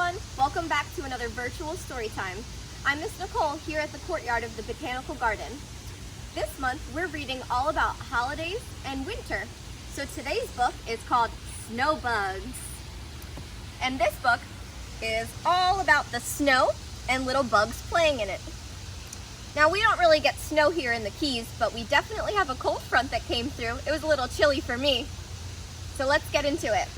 everyone, welcome back to another virtual story time. I'm Miss Nicole here at the courtyard of the Botanical Garden. This month we're reading all about holidays and winter. So today's book is called Snow Bugs. And this book is all about the snow and little bugs playing in it. Now we don't really get snow here in the Keys, but we definitely have a cold front that came through. It was a little chilly for me. So let's get into it.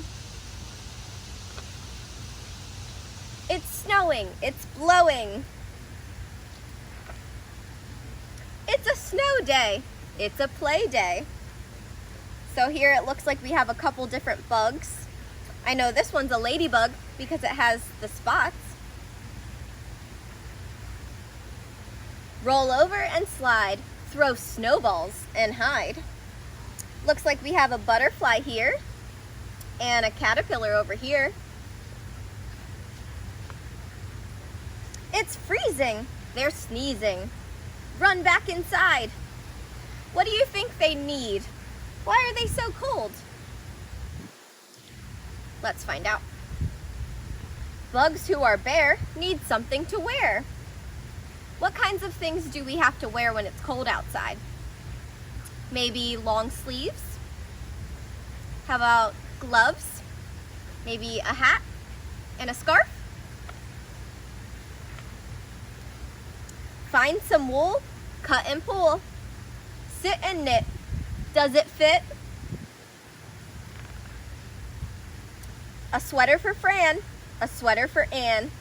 It's snowing, it's blowing. It's a snow day, it's a play day. So here it looks like we have a couple different bugs. I know this one's a ladybug because it has the spots. Roll over and slide, throw snowballs and hide. Looks like we have a butterfly here and a caterpillar over here. It's freezing, they're sneezing. Run back inside. What do you think they need? Why are they so cold? Let's find out. Bugs who are bare need something to wear. What kinds of things do we have to wear when it's cold outside? Maybe long sleeves? How about gloves? Maybe a hat and a scarf? Find some wool, cut and pull. Sit and knit. Does it fit? A sweater for Fran, a sweater for Ann,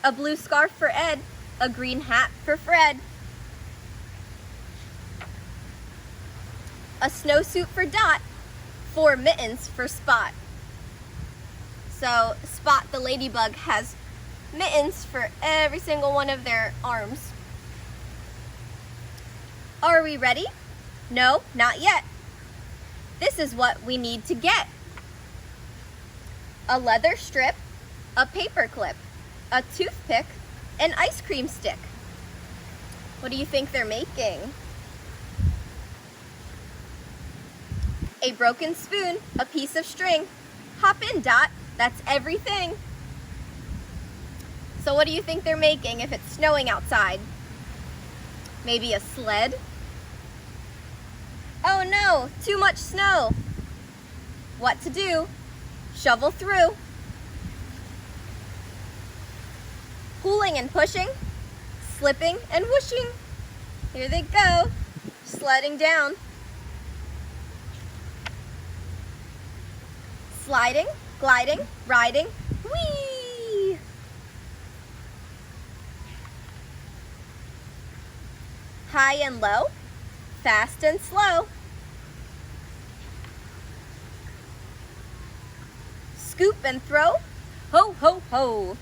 a blue scarf for Ed, a green hat for Fred, a snowsuit for Dot, 4 mittens for Spot. So Spot the ladybug has mittens for every single one of their arms. Are we ready? No, not yet. This is what we need to get. A leather strip, a paper clip, a toothpick, an ice cream stick. What do you think they're making? A broken spoon, a piece of string. Hop in, Dot, that's everything. So what do you think they're making if it's snowing outside? Maybe a sled? Oh no, too much snow. What to do? Shovel through. Pulling and pushing, slipping and whooshing. Here they go, sledding down. Sliding, gliding, riding, whee! High and low, fast and slow. Scoop and throw, ho, ho, ho.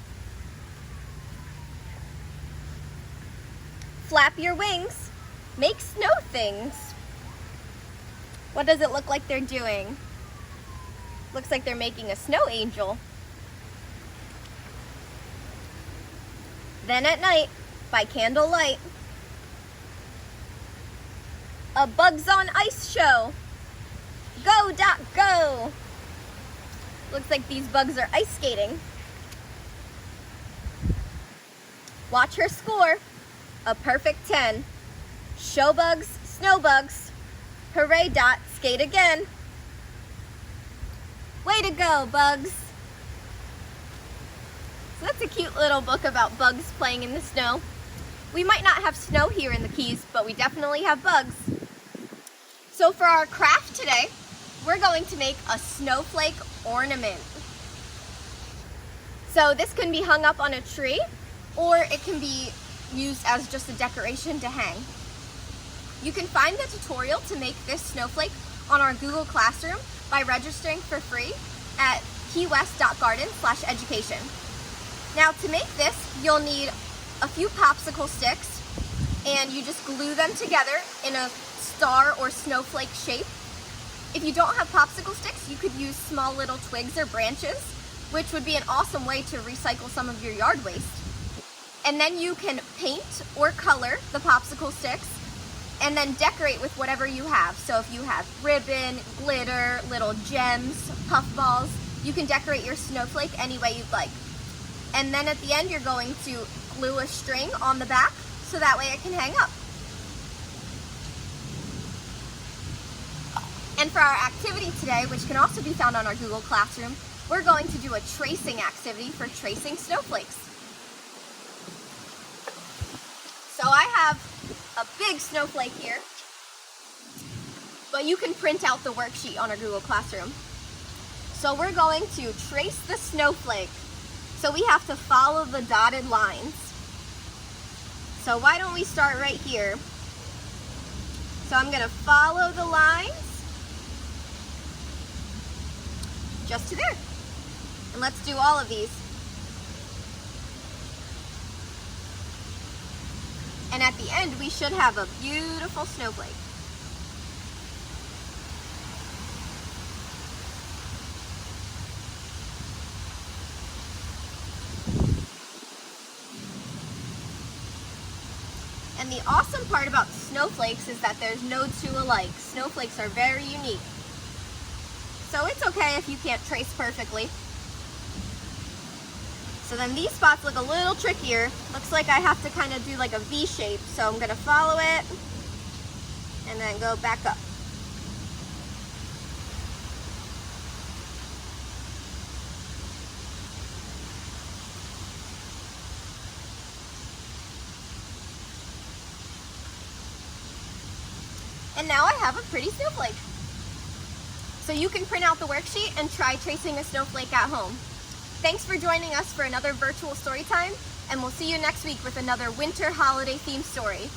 Flap your wings, make snow things. What does it look like they're doing? Looks like they're making a snow angel. Then at night, by candlelight, a Bugs on Ice show. Go, Dot, go! Looks like these bugs are ice skating. Watch her score, a perfect 10. Show bugs, snow bugs. Hooray, Dot, skate again. Way to go, bugs. So that's a cute little book about bugs playing in the snow. We might not have snow here in the Keys, but we definitely have bugs. So for our craft today, we're going to make a snowflake ornament. So this can be hung up on a tree, or it can be used as just a decoration to hang. You can find the tutorial to make this snowflake on our Google Classroom by registering for free at Keywest.garden/education. Now to make this, you'll need a few popsicle sticks, and you just glue them together in a star or snowflake shape. If you don't have popsicle sticks, you could use small little twigs or branches, which would be an awesome way to recycle some of your yard waste. And then you can paint or color the popsicle sticks and then decorate with whatever you have. So if you have ribbon, glitter, little gems, puff balls, you can decorate your snowflake any way you'd like. And then at the end, you're going to glue a string on the back so that way it can hang up. And for our activity today, which can also be found on our Google Classroom, we're going to do a tracing activity for tracing snowflakes. So I have a big snowflake here, but you can print out the worksheet on our Google Classroom. So we're going to trace the snowflake. So we have to follow the dotted lines. So why don't we start right here? So I'm going to follow the lines just to there. And let's do all of these. And at the end, we should have a beautiful snowflake. And the awesome part about snowflakes is that there's no two alike. Snowflakes are very unique. So it's okay if you can't trace perfectly. So then these spots look a little trickier. Looks like I have to kind of do like a V shape. So I'm going to follow it and then go back up. And now I have a pretty snowflake. So you can print out the worksheet and try tracing a snowflake at home. Thanks for joining us for another virtual story time, and we'll see you next week with another winter holiday themed story.